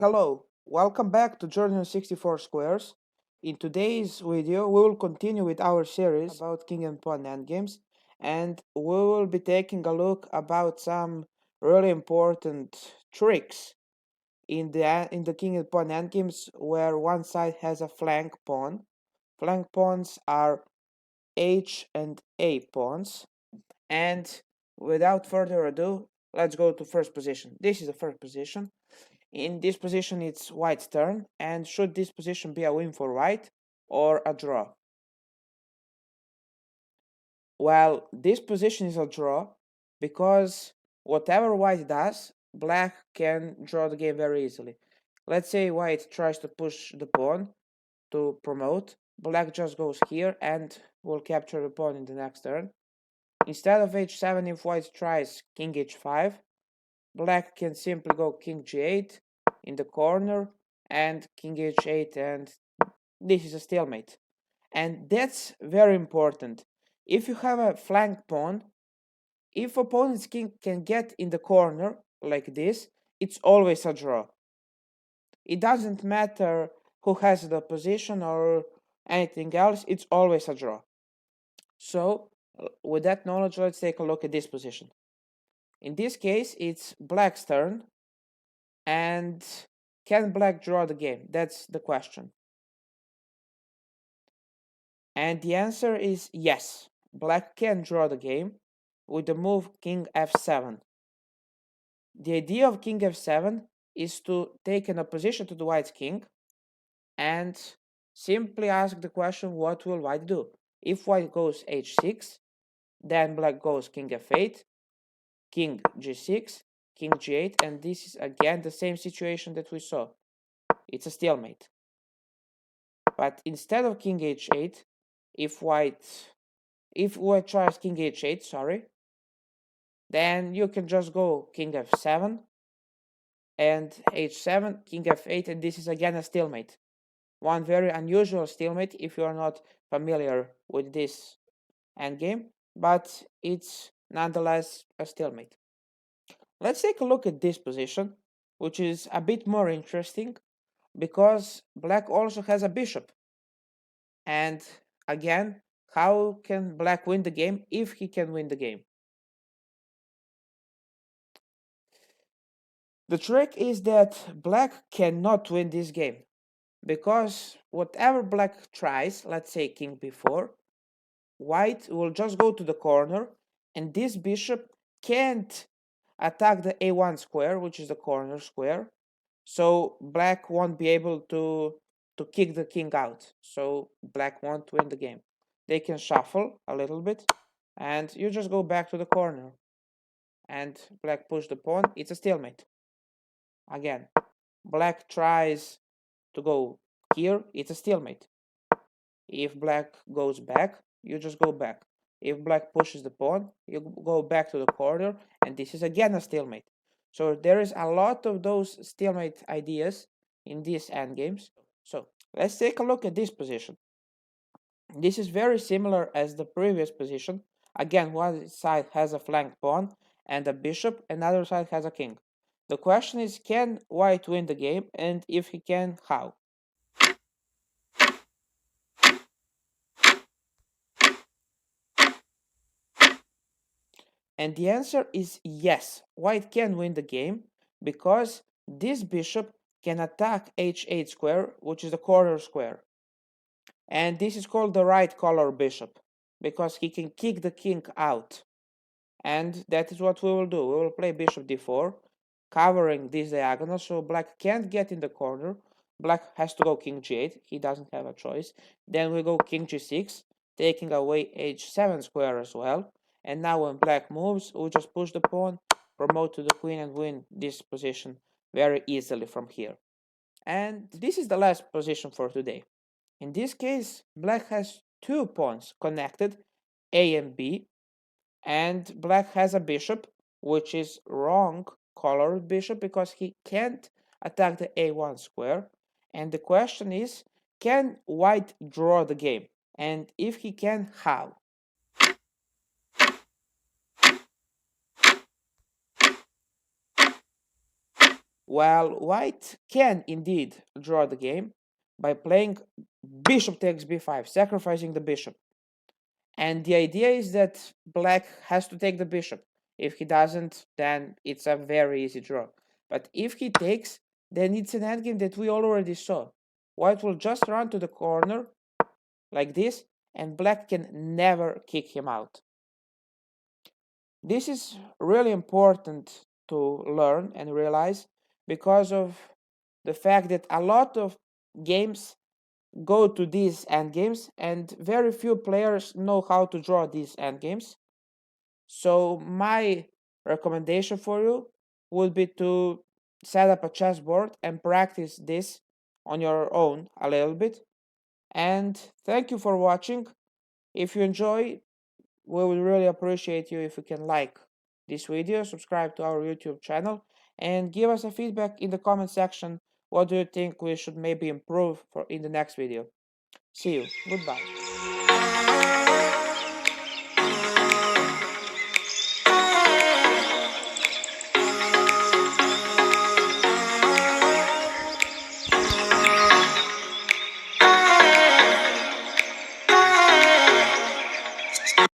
Hello, welcome back to Journey on 64 Squares. In today's video, we will continue with our series about king and pawn endgames, and we will be taking a look about some really important tricks in the king and pawn endgames where one side has a flank pawn. Flank pawns are h and a pawns, and without further ado, let's go to first position. This is the first position. In this position, it's white's turn, and should this position be a win for white or a draw? Well, this position is a draw because whatever white does, black can draw the game very easily. Let's say white tries to push the pawn to promote, black just goes here and will capture the pawn in the next turn. Instead of h7, if white tries king h5, black can simply go king g8 in the corner and king h8, and this is a stalemate. And that's very important. If you have a flank pawn, if opponent's king can get in the corner like this, it's always a draw. It doesn't matter who has the position or anything else, it's always a draw. So with that knowledge, let's take a look at this position. In this case, it's black's turn, and can black draw the game? That's the question. And the answer is yes. Black can draw the game with the move king f7. The idea of king f7 is to take an opposition to the white's king and simply ask the question, what will white do? If white goes h6, then black goes king f8, king g6, king g8, and this is again the same situation that we saw. It's a stalemate. But instead of king h8, if white tries king h8, sorry, then you can just go king f7 and h7, king f8, and this is again a stalemate. One very unusual stalemate if you are not familiar with this endgame, but it's nonetheless a stalemate. Let's take a look at this position, which is a bit more interesting because black also has a bishop. And again, how can black win the game if he can win the game? The trick is that black cannot win this game because whatever black tries, let's say king b4, white will just go to the corner and this bishop can't attack the a1 square, which is the corner square. So black won't be able to kick the king out. So black won't win the game. They can shuffle a little bit and you just go back to the corner and black push the pawn. It's a stalemate. Again, black tries to go here, it's a stalemate. If black goes back, you just go back. If black pushes the pawn, you go back to the corner, and this is again a stalemate. So there is a lot of those stalemate ideas in these endgames. So let's take a look at this position. This is very similar as the previous position. Again, one side has a flank pawn and a bishop, another side has a king. The question is, can white win the game, and if he can, how? And the answer is yes, white can win the game because this bishop can attack h8 square, which is the corner square. And this is called the right color bishop because he can kick the king out. And that is what we will do. We will play bishop d4, covering this diagonal so black can't get in the corner. Black has to go king g8. He doesn't have a choice. Then we go king g6, taking away h7 square as well. And now when black moves, we just push the pawn, promote to the queen, and win this position very easily from here. And this is the last position for today. In this case, black has two pawns connected, A and B, and black has a bishop, which is wrong colored bishop because he can't attack the a1 square. And the question is, can white draw the game? And if he can, how? Well, white can indeed draw the game by playing bishop takes b5, sacrificing the bishop. And the idea is that black has to take the bishop. If he doesn't, then it's a very easy draw. But if he takes, then it's an endgame that we already saw. White will just run to the corner like this, and black can never kick him out. This is really important to learn and realize because of the fact that a lot of games go to these endgames and very few players know how to draw these endgames. So my recommendation for you would be to set up a chessboard and practice this on your own a little bit. And thank you for watching. If you enjoy, we would really appreciate you if you can like this video, subscribe to our YouTube channel, and give us a feedback in the comment section. What do you think we should maybe improve for in the next video? See you. Goodbye.